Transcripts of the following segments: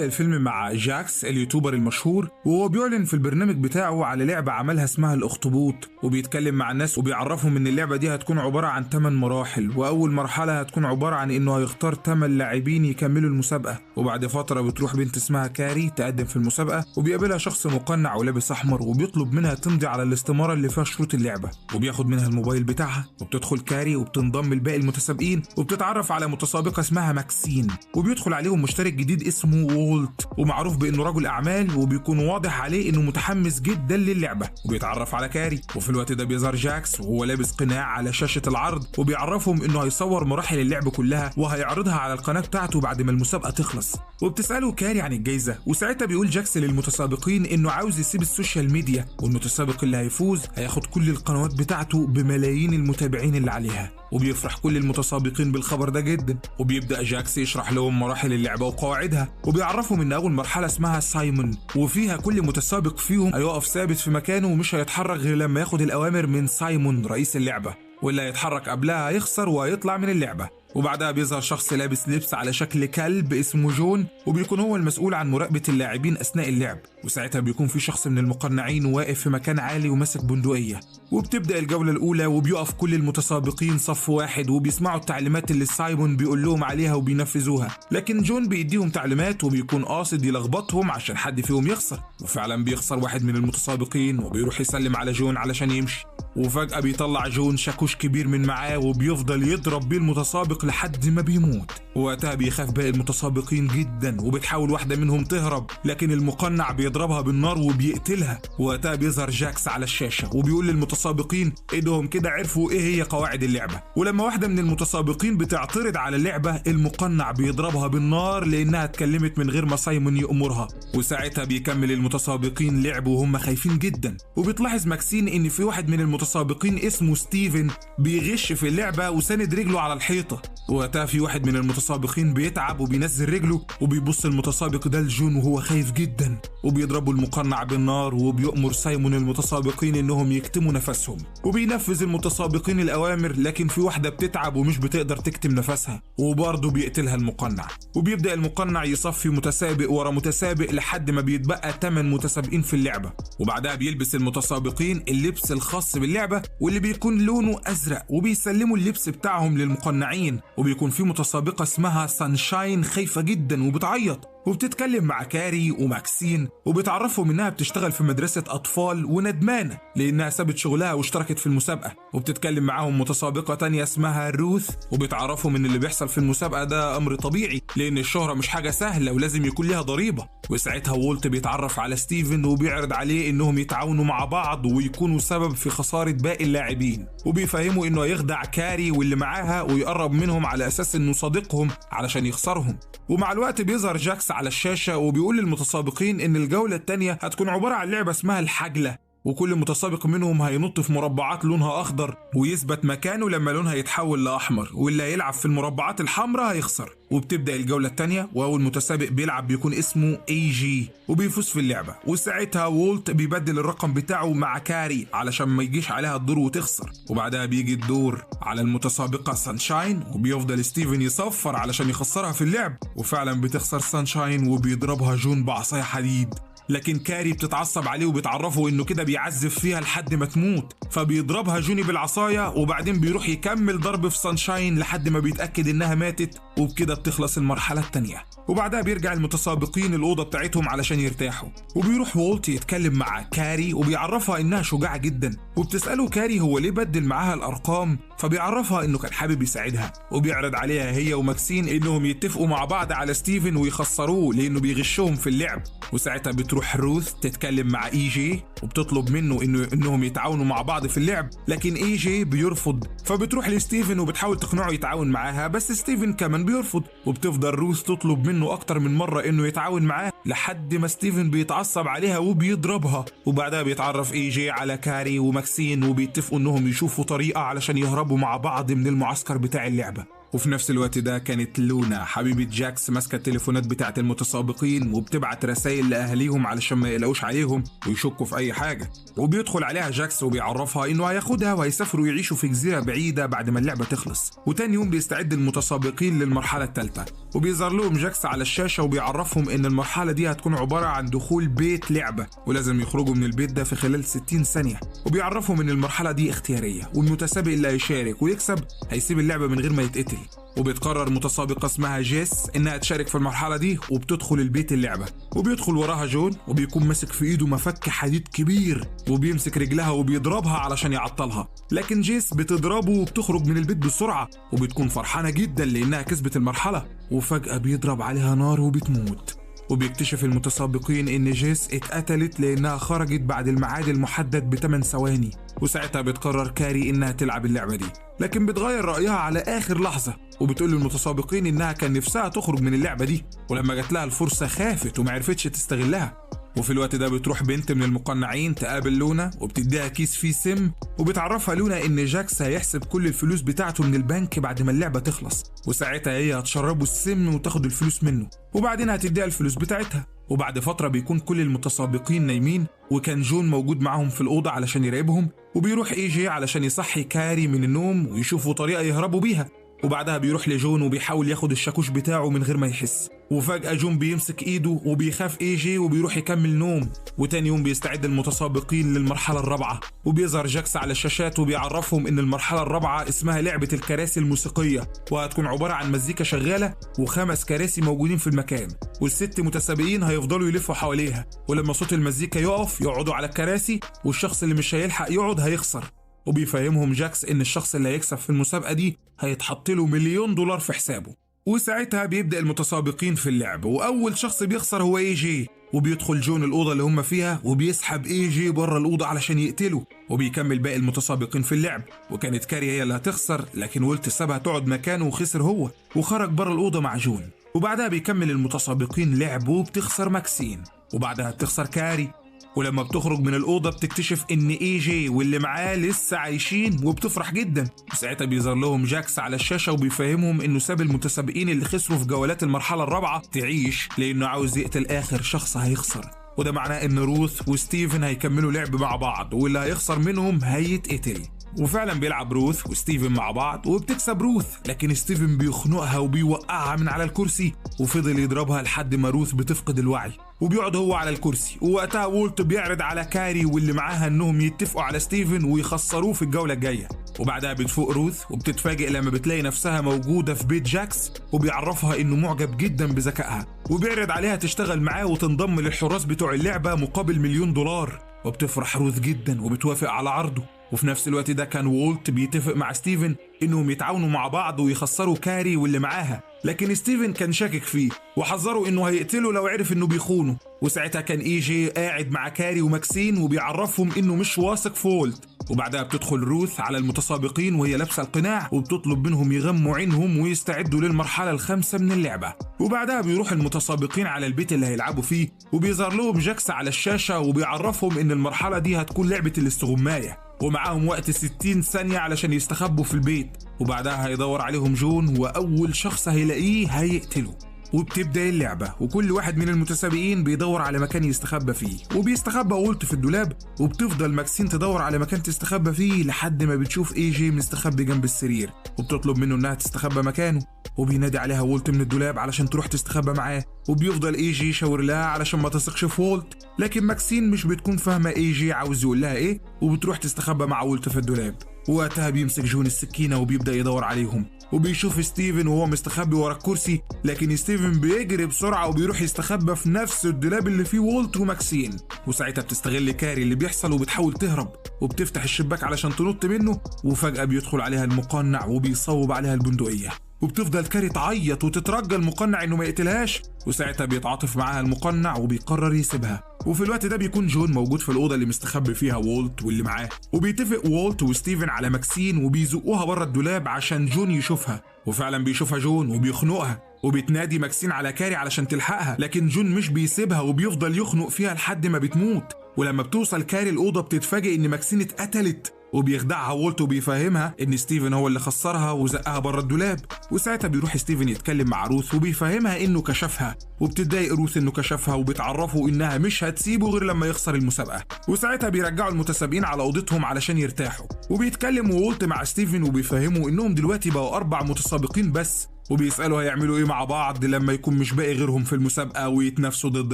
بيبدأ الفيلم مع جاكس اليوتيوبر المشهور وهو بيعلن في البرنامج بتاعه على لعبة عملها اسمها الأخطبوط، وبيتكلم مع الناس وبيعرفهم إن اللعبة دي هتكون عبارة عن 8 مراحل، وأول مرحلة هتكون عبارة عن إنه هيختار 8 لاعبين يكملوا المسابقة. وبعد فترة بتروح بنت اسمها كاري تقدم في المسابقة، وبيقابلها شخص مقنع ولابس أحمر وبيطلب منها تمضي على الاستمارة اللي فيها شروط اللعبة، وبياخد منها الموبايل بتاعها. وبتدخل كاري وبتنضم لباقي المتسابقين وبتتعرف على متسابقة اسمها ماكسين، وبيدخل عليهم مشترك جديد اسمه وولت ومعروف بانه رجل اعمال، وبيكون واضح عليه انه متحمس جدا للعبه. وبيتعرف على كاري، وفي الوقت ده بيظهر جاكس وهو لابس قناع على شاشه العرض، وبيعرفهم انه هيصور مراحل اللعب كلها وهيعرضها على القناه بتاعته بعد ما المسابقه تخلص. وبتساله كاري عن الجائزه، وساعتها بيقول جاكس للمتسابقين انه عاوز يسيب السوشيال ميديا، والمتسابق اللي هيفوز هياخد كل القنوات بتاعته بملايين المتابعين اللي عليها. وبيفرح كل المتسابقين بالخبر ده جدا، وبيبدا جاكس يشرح لهم مراحل اللعبه وقواعدها، وبيعرفهم ان اول مرحله اسمها سايمون، وفيها كل متسابق فيهم هيقف ثابت في مكانه ومش هيتحرك غير لما ياخد الاوامر من سايمون رئيس اللعبه، واللي هيتحرك قبلها هيخسر وهيطلع من اللعبه. وبعدها بيظهر شخص لابس لبس على شكل كلب اسمه جون، وبيكون هو المسؤول عن مراقبة اللاعبين أثناء اللعب. وساعتها بيكون في شخص من المقنعين واقف في مكان عالي وماسك بندقية. وبتبدأ الجولة الأولى وبيقف كل المتسابقين صف واحد وبيسمعوا التعليمات اللي سايمون بيقول لهم عليها وبينفذوها، لكن جون بيديهم تعليمات وبيكون قاصد يلخبطهم عشان حد فيهم يخسر. وفعلا بيخسر واحد من المتسابقين وبيروح يسلم على جون علشان يمشي، وفجأة بيطلع جون شاكوش كبير من معاه وبيفضل يضرب بيه المتسابق لحد ما بيموت. وقتها بيخاف باقي المتسابقين جدا، وبتحاول واحدة منهم تهرب لكن المقنع بيضربها بالنار وبيقتلها. وقتها بيظهر جاكس على الشاشة وبيقول للمتسابقين ايدهم كده عرفوا ايه هي قواعد اللعبة. ولما واحدة من المتسابقين بتعترض على اللعبة، المقنع بيضربها بالنار لانها اتكلمت من غير ما سايمون يأمرها. وساعتها بيكمل المتسابقين لعب وهم خايفين جدا. وبتلاحظ ماكسين ان في واحد من المتسابقين اسمه ستيفن بيغش في اللعبة وساند رجله على الحيطة. وقتها في واحد من المتسابقين بيتعب وبينزل رجله، وبيبص المتسابق ده لجون وهو خايف جدا، وبيضربوا المقنع بالنار. وبيأمر سايمون المتسابقين انهم يكتموا نفسهم، وبينفذ المتسابقين الاوامر، لكن في واحدة بتتعب ومش بتقدر تكتم نفسها وبرضه بيقتلها المقنع. وبيبدأ المقنع يصفي متسابق ورا متسابق لحد ما بيتبقى 8 متسابقين في اللعبة. وبعدها بيلبس المتسابقين اللبس الخاص باللعبة واللي بيكون لونه ازرق، وبيسلموا اللبس بتاعهم للمقنعين. وبيكون في متسابقة اسمها سانشاين خايفة جدا وبتعيط، وبتتكلم مع كاري وماكسين وبتعرفهم انها بتشتغل في مدرسة اطفال وندمانة لانها سابت شغلها واشتركت في المسابقة. وبتتكلم معاهم متسابقة تانية اسمها روث، وبتعرفهم ان اللي بيحصل في المسابقة ده امر طبيعي لان الشهرة مش حاجة سهلة ولازم يكون لها ضريبة. وساعتها وولت بيتعرف على ستيفن وبيعرض عليه انهم يتعاونوا مع بعض ويكونوا سبب في خسارة باقي اللاعبين، وبيفهموا انه يخدع كاري واللي معاها ويقرب منهم على اساس انه صديقهم علشان يخسرهم. ومع الوقت بيظهر جاكس على الشاشة وبيقول للمتسابقين ان الجولة التانية هتكون عبارة عن لعبة اسمها الحجلة، وكل متسابق منهم هينط في مربعات لونها اخضر ويثبت مكانه لما لونها يتحول لاحمر، واللي هيلعب في المربعات الحمراء هيخسر. وبتبدأ الجولة التانية واول متسابق بيلعب بيكون اسمه اي جي وبيفوز في اللعبة. وساعتها وولت بيبدل الرقم بتاعه مع كاري علشان ما يجيش عليها الدور وتخسر. وبعدها بيجي الدور على المتسابقة سانشاين، وبيفضل ستيفن يصفر علشان يخسرها في اللعب، وفعلا بتخسر سانشاين وبيضربها جون بعصاية حديد. لكن كاري بتتعصب عليه وبتعرفه انه كده بيعذب فيها لحد ما تموت، فبيضربها جوني بالعصاية وبعدين بيروح يكمل ضرب في سانشاين لحد ما بيتأكد انها ماتت. وبكده بتخلص المرحلة التانية، وبعدها بيرجع المتسابقين الأوضة بتاعتهم علشان يرتاحوا. وبيروح وولت يتكلم مع كاري وبيعرفها انها شجاعة جدا، وبتسأله كاري هو ليه بدل معاها الأرقام، فبيعرفها انه كان حابب يساعدها. وبيعرض عليها هي وماكسين انهم يتفقوا مع بعض على ستيفن ويخسروه لانه بيغشهم في اللعب. وساعتها بتروح روث تتكلم مع اي جي وبتطلب منه انهم يتعاونوا مع بعض في اللعب، لكن اي جي بيرفض. فبتروح لستيفن وبتحاول تقنعه يتعاون معاها، بس ستيفن كمان بيرفض. وبتفضل روث تطلب منه اكتر من مرة انه يتعاون معاه لحد ما ستيفن بيتعصب عليها وبيضربها. وبعدها بيتعرف اي جي على كاري وماكسين وبيتفقوا انهم يشوفوا طريقة علشان يهربوا مع بعض من المعسكر بتاع اللعبة. وفي نفس الوقت ده كانت لونا حبيبة جاكس ماسكة التليفونات بتاعة المتسابقين وبتبعت رسائل لأهاليهم علشان ما يقلقوش عليهم ويشكوا في أي حاجة. وبيدخل عليها جاكس وبيعرفها إنه هياخدها وهيسافروا يعيشوا في جزيرة بعيدة بعد ما اللعبة تخلص. وتاني يوم بيستعد المتسابقين للمرحلة الثالثة، وبيظهر لهم جاكس على الشاشة وبيعرفهم إن المرحلة دي هتكون عبارة عن دخول بيت لعبة ولازم يخرجوا من البيت ده في خلال 60 ثانية. وبيعرفهم إن المرحلة دي اختيارية والمتسابق اللي هيشارك ويكسب هيسيب اللعبة من غير ما يتقتل. وبتقرر متسابقة اسمها جيس إنها تشارك في المرحلة دي وبتدخل البيت اللعبة. وبيدخل وراها جون وبيكون ماسك في إيده مفك حديد كبير وبيمسك رجلها وبيضربها علشان يعطلها، لكن جيس بتضربه وبتخرج من البيت بسرعة وبتكون فرحانة جدا لأنها كسبت المرحلة. وفجأة بيضرب عليها نار وبتموت. وبيكتشف المتسابقين إن جيس اتقتلت لأنها خرجت بعد الميعاد المحدد ب8 ثواني. وساعتها بتقرر كاري إنها تلعب اللعبة دي، لكن بتغير رأيها على آخر لحظة وبتقول للمتسابقين إنها كان نفسها تخرج من اللعبة دي، ولما جات لها الفرصة خافت ومعرفتش تستغلها. وفي الوقت ده بتروح بنت من المقنعين تقابل لونا وبتديها كيس فيه سم وبتعرفها لونا إن جاكس هيحسب كل الفلوس بتاعته من البنك بعد ما اللعبة تخلص، وساعتها هي هتشربه السم وتاخد الفلوس منه وبعدين هتديها الفلوس بتاعتها. وبعد فترة بيكون كل المتسابقين نايمين وكان جون موجود معهم في الأوضة علشان يراقبهم، وبيروح اي جي علشان يصحي كاري من النوم ويشوفوا طريقة يهربوا بيها. وبعدها بيروح لجون وبيحاول ياخد الشاكوش بتاعه من غير ما يحس، وفجأة جون بيمسك ايده وبيخاف اي جي وبيروح يكمل نوم. وتاني يوم بيستعد المتسابقين للمرحلة الرابعة وبيظهر جاكس على الشاشات وبيعرفهم ان المرحلة الرابعة اسمها لعبة الكراسي الموسيقية، وهتكون عبارة عن مزيكا شغالة و5 كراسي موجودين في المكان، وال6 متسابقين هيفضلوا يلفوا حواليها، ولما صوت المزيكا يقف يقعدوا على الكراسي والشخص اللي مش هيلحق يقعد هيخسر. وبيفهمهم جاكس ان الشخص اللي هيكسب في المسابقة دي هيتحط له $1,000,000 في حسابه. وساعتها بيبدأ المتسابقين في اللعب، واول شخص بيخسر هو اي جي، وبيدخل جون الأوضة اللي هم فيها وبيسحب اي جي بره الأوضة علشان يقتله. وبيكمل باقي المتسابقين في اللعب، وكانت كاري هي اللي هتخسر لكن وولت سابها تقعد مكانه وخسر هو وخرج بره الأوضة مع جون. وبعدها بيكمل المتسابقين لعب وبتخسر ماكسين، وبعدها بتخسر كاري. ولما بتخرج من الأوضة بتكتشف إن اي جي واللي معاه لسه عايشين وبتفرح جدا. وساعتها بيظهر لهم جاكس على الشاشة وبيفهمهم إنه ساب المتسابقين اللي خسروا في جولات المرحلة الرابعة تعيش لأنه عاوز يقتل آخر شخص هيخسر، وده معناه إن روث وستيفن هيكملوا لعب مع بعض واللي هيخسر منهم هيتقتل. وفعلا بيلعب روث وستيفن مع بعض وبتكسب روث، لكن ستيفن بيخنقها وبيوقعها من على الكرسي وفضل يضربها لحد ما روث بتفقد الوعي، وبيقعد هو على الكرسي. ووقتها وولت بيعرض على كاري واللي معاها انهم يتفقوا على ستيفن ويخسروه في الجولة الجاية. وبعدها بتفوق روث وبتتفاجئ لما بتلاقي نفسها موجودة في بيت جاكس، وبيعرفها انه معجب جدا بذكائها وبيعرض عليها تشتغل معاه وتنضم للحراس بتوع اللعبة مقابل $1,000,000. وبتفرح روث جدا وبتوافق على عرضه. وفي نفس الوقت ده كان وولت بيتفق مع ستيفن انهم يتعاونوا مع بعض ويخسروا كاري واللي معاها، لكن ستيفن كان شاكك فيه وحذره انه هيقتله لو عرف انه بيخونه. وساعتها كان اي جي قاعد مع كاري وماكسين وبيعرفهم انه مش واثق في وولت. وبعدها بتدخل روث على المتسابقين وهي لابسه القناع وبتطلب منهم يغموا عينهم ويستعدوا للمرحله الخامسة من اللعبه. وبعدها بيروح المتسابقين على البيت اللي هيلعبوا فيه وبيظهر لهم جاكس على الشاشه وبيعرفهم ان المرحله دي هتكون لعبه الاستغمايه، ومعاهم وقت 60 ثانيه علشان يستخبوا في البيت. وبعدها هيدور عليهم جون واول شخص هيلاقيه هيقتله. وبتبدأ اللعبة وكل واحد من المتسابقين بيدور على مكان يستخبى فيه، وبيستخبى وولت في الدولاب، وبتفضل ماكسين تدور على مكان تستخبى فيه لحد ما بتشوف اي جي مستخبي جنب السرير وبتطلب منه انها تستخبى مكانه، وبينادي عليها وولت من الدولاب علشان تروح تستخبى معاه. وبيفضل اي جي يشاور لها علشان ما تثقش في وولت، لكن ماكسين مش بتكون فاهمة اي جي عاوز يقول لها ايه وبتروح تستخبى مع وولت في الدولاب. وقتها بيمسك جون السكينة وبيبدأ يدور عليهم، وبيشوف ستيفن وهو مستخبي ورا الكرسي، لكن ستيفن بيجري بسرعة وبيروح يستخبى في نفس الدولاب اللي فيه وولت وماكسين. وساعتها بتستغل كاري اللي بيحصل وبتحاول تهرب وبتفتح الشباك علشان تنط منه، وفجأة بيدخل عليها المقنع وبيصوب عليها البندقية، وبتفضل كاري تعيط وتترجى المقنع انه ما يقتلهاش. وساعتها بيتعاطف معاها المقنع وبيقرر يسيبها. وفي الوقت ده بيكون جون موجود في الأوضة اللي مستخبي فيها وولت واللي معاه، وبيتفق وولت وستيفن على ماكسين وبيزقوها بره الدولاب عشان جون يشوفها. وفعلا بيشوفها جون وبيخنقها، وبتنادي ماكسين على كاري علشان تلحقها، لكن جون مش بيسيبها وبيفضل يخنق فيها لحد ما بتموت. ولما بتوصل كاري الأوضة بتتفاجئ ان ماكسين اتقتلت، وبيخدعها وولت وبيفهمها ان ستيفن هو اللي خسرها وزقها بره الدولاب. وساعتها بيروح ستيفن يتكلم مع روث وبيفهمها انه كشفها، وبتتضايق روث انه كشفها وبتعرفه انها مش هتسيبه غير لما يخسر المسابقه. وساعتها بيرجعوا المتسابقين على اوضتهم علشان يرتاحوا، وبيتكلم وولت مع ستيفن وبيفهموا انهم دلوقتي بقوا 4 متسابقين بس، وبيسالوا هيعملوا ايه مع بعض لما يكون مش باقي غيرهم في المسابقه ويتنافسوا ضد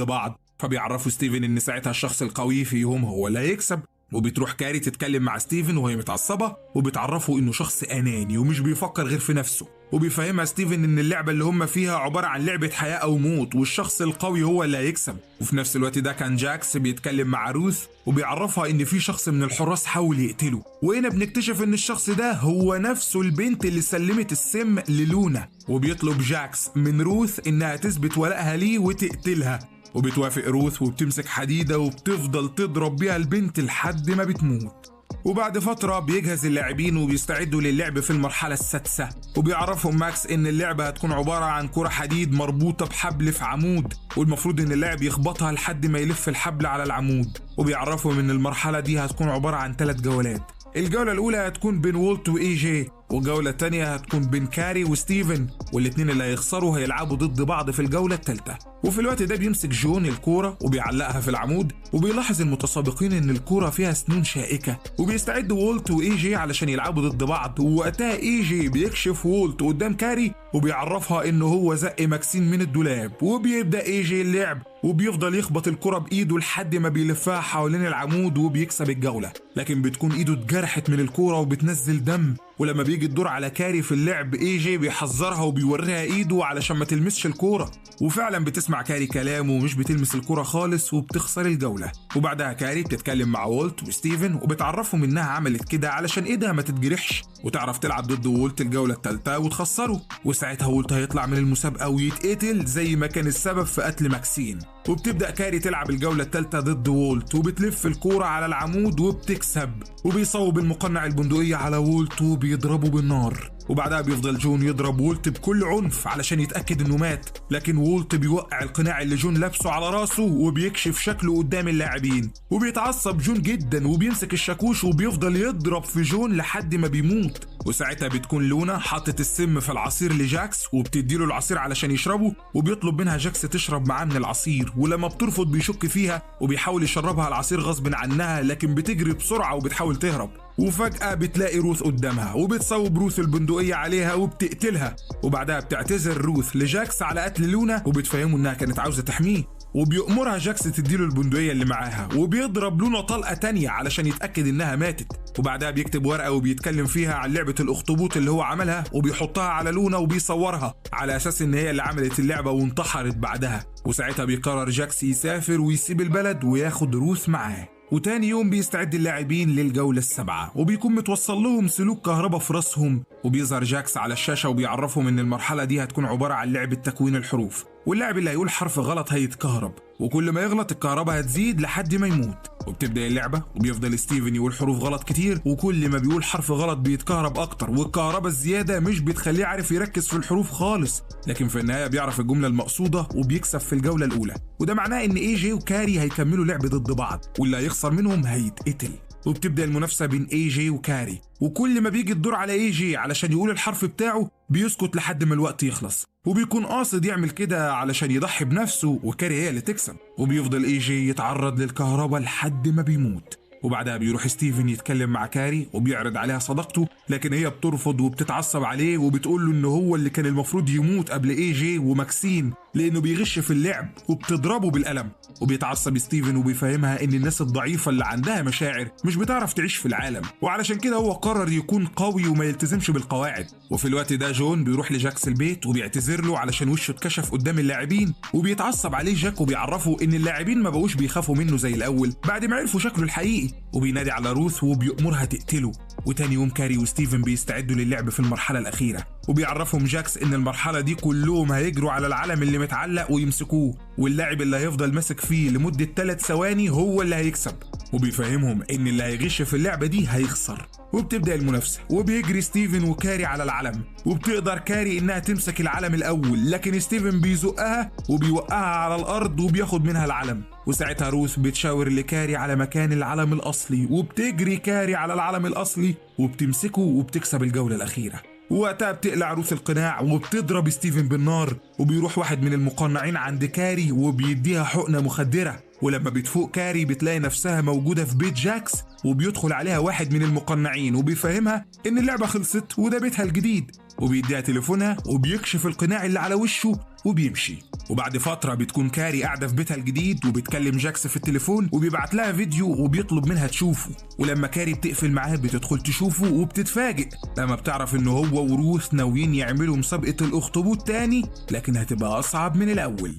بعض. فبيعرفوا ستيفن ان ساعتها الشخص القوي فيهم هو اللي هيكسب. وبتروح كاري تتكلم مع ستيفن وهي متعصبه وبتعرفه انه شخص اناني ومش بيفكر غير في نفسه، وبيفهمها ستيفن ان اللعبه اللي هم فيها عباره عن لعبه حياه او موت والشخص القوي هو اللي هيكسب. وفي نفس الوقت ده كان جاكس بيتكلم مع روث وبيعرفها ان في شخص من الحراس حاول يقتله، وهنا بنكتشف ان الشخص ده هو نفسه البنت اللي سلمت السم للونا. وبيطلب جاكس من روث انها تثبت ولائها ليه وتقتلها، وبتوافق روث وبتمسك حديدة وبتفضل تضرب بيها البنت لحد ما بتموت. وبعد فترة بيجهز اللاعبين وبيستعدوا للعب في المرحلة السادسة، وبيعرفهم ماكس ان اللعبة هتكون عبارة عن كرة حديد مربوطة بحبل في عمود، والمفروض ان اللاعب يخبطها لحد ما يلف الحبل على العمود. وبيعرفهم ان المرحلة دي هتكون عبارة عن 3 جولات. الجولة الأولى هتكون بين وولت وإي جي، والجولة الثانية هتكون بين كاري وستيفن، والاتنين اللي هيخسروا هيلعبوا ضد بعض في الجولة الثالثة. وفي الوقت ده بيمسك جون الكورة وبيعلقها في العمود، وبيلاحظ المتسابقين ان الكورة فيها سنون شائكة، وبيستعد وولت وإي جي علشان يلعبوا ضد بعض. ووقتها إي جي بيكشف وولت قدام كاري وبيعرفها انه هو زق ماكسين من الدولاب، وبيبدأ إي جي اللعب وبيفضل يخبط الكرة بإيده لحد ما بيلفها حوالين العمود وبيكسب الجولة. لكن بتكون إيده اتجرحت من الكرة وبتنزل دم، ولما بيجي الدور على كاري في اللعب إي جي بيحذرها وبيوريها إيده علشان ما تلمسش الكرة، وفعلا بتسمع كاري كلامه ومش بتلمس الكرة خالص وبتخسر الجولة. وبعدها كاري بتتكلم مع وولت وستيفن وبتعرفهم إنها عملت كده علشان إيدها ما تتجرحش وتعرف تلعب ضد وولت الجولة الثالثة وتخسره. وساعتها وولت هيطلع من المسابقة ويتقتل زي ما كان السبب في قتل ماكسين. وبتبدأ كاري تلعب الجولة الثالثة ضد وولت وبتلف الكورة على العمود وبتكسب، وبيصوب المقنع البندقية على وولت وبيضربه بالنار. وبعدها بيفضل جون يضرب وولت بكل عنف علشان يتأكد انه مات، لكن وولت بيوقع القناع اللي جون لابسه على راسه وبيكشف شكله قدام اللاعبين. وبيتعصب جون جدا وبيمسك الشاكوش وبيفضل يضرب في جون لحد ما بيموت. وساعتها بتكون لونا حاطت السم في العصير لجاكس وبتديله العصير علشان يشربه، وبيطلب منها جاكس تشرب معاه من العصير، ولما بترفض بيشك فيها وبيحاول يشربها العصير غصب عنها، لكن بتجري بسرعة وبتحاول تهرب. وفجأة بتلاقي روث قدامها وبتصوب روث البندقية عليها وبتقتلها. وبعدها بتعتذر روث لجاكس على قتل لونا وبتفهمه انها كانت عاوزة تحميه، وبيأمرها جاكس تديله البندقية اللي معاها، وبيضرب لونا طلقة تانية علشان يتأكد انها ماتت. وبعدها بيكتب ورقة وبيتكلم فيها عن لعبة الأخطبوط اللي هو عملها وبيحطها على لونا وبيصورها على أساس ان هي اللي عملت اللعبة وانتحرت بعدها. وساعتها بيقرر جاكس يسافر ويسيب البلد وياخد روث معاه. وتاني يوم بيستعد اللاعبين للجولة السابعة وبيكون متوصل لهم سلوك كهرباء في راسهم، وبيظهر جاكس على الشاشة وبيعرفهم ان المرحلة دي هتكون عبارة عن لعبة تكوين الحروف، واللاعب اللي هيقول حرف غلط هيتكهرب، وكل ما يغلط الكهرباء هتزيد لحد ما يموت. وبتبدأ اللعبة وبيفضل ستيفن يقول حروف غلط كتير، وكل ما بيقول حرف غلط بيتكهرب اكتر، والكهرباء الزيادة مش بتخليه عارف يركز في الحروف خالص، لكن في النهاية بيعرف الجملة المقصودة وبيكسب في الجولة الأولى. وده معناه ان إي جي وكاري هيكملوا لعب ضد بعض، واللي هيخسر منهم هيتقتل. وبتبدأ المنافسة بين إي جي وكاري، وكل ما بيجي الدور على إي جي علشان يقول الحرف بتاعه بيسكت لحد ما الوقت يخلص، وبيكون قاصد يعمل كده علشان يضحي بنفسه وكاري هي اللي تكسب. وبيفضل إي جي يتعرض للكهرباء لحد ما بيموت. وبعدها بيروح ستيفن يتكلم مع كاري وبيعرض عليها صداقته، لكن هي بترفض وبتتعصب عليه وبتقول له انه هو اللي كان المفروض يموت قبل إي جي وماكسين لانه بيغش في اللعب، وبتضربه بالقلم. وبيتعصب ستيفن وبيفهمها ان الناس الضعيفة اللي عندها مشاعر مش بتعرف تعيش في العالم، وعلشان كده هو قرر يكون قوي وما يلتزمش بالقواعد. وفي الوقت ده جون بيروح لجاكس البيت وبيعتذر له علشان وشه اتكشف قدام اللاعبين، وبيتعصب عليه جاك وبيعرفه ان اللاعبين ما بقوش بيخافوا منه زي الاول بعد ما عرفوا شكله الحقيقي، وبينادي على روث وبيأمرها تقتله. وتاني يوم كاري وستيفن بيستعدوا للعب في المرحلة الأخيرة، وبيعرفهم جاكس ان المرحلة دي كلهم هيجروا على العلم اللي متعلق ويمسكوه، واللاعب اللي هيفضل ماسك فيه لمدة 3 ثواني هو اللي هيكسب. وبيفهمهم ان اللي هيغش في اللعبة دي هيخسر، وبتبدأ المنافسة، وبيجري ستيفن وكاري على العلم، وبتقدر كاري انها تمسك العلم الاول، لكن ستيفن بيزقها وبيوقعها على الارض وبياخد منها العلم. وساعتها روث بتشاور لكاري على مكان العلم الاصلي، وبتجري كاري على العلم الاصلي وبتمسكه وبتكسب الجولة الاخيرة. ووقتها بتقلع روث القناع وبتضرب ستيفن بالنار، وبيروح واحد من المقنعين عند كاري وبيديها حقنة مخدرة. ولما بتفوق كاري بتلاقي نفسها موجودة في بيت جاكس، وبيدخل عليها واحد من المقنعين وبيفهمها ان اللعبة خلصت وده بيتها الجديد، وبيديها تليفونها وبيكشف القناع اللي على وشه وبيمشي. وبعد فترة بتكون كاري قاعدة في بيتها الجديد وبتكلم جاكس في التليفون وبيبعت لها فيديو وبيطلب منها تشوفه. ولما كاري بتقفل معاه بتدخل تشوفه وبتتفاجئ لما بتعرف انه هو وروث ناويين يعملوا مسابقة الاخطبوط تاني، لكن هتبقى اصعب من الاول.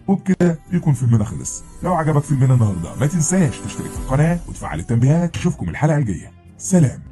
وبكده يكون فيلمنا خلص. لو عجبك فيلمنا النهارده ما تنساش تشترك في القناة وتفعل التنبيهات. اشوفكم الحلقة الجاية. سلام.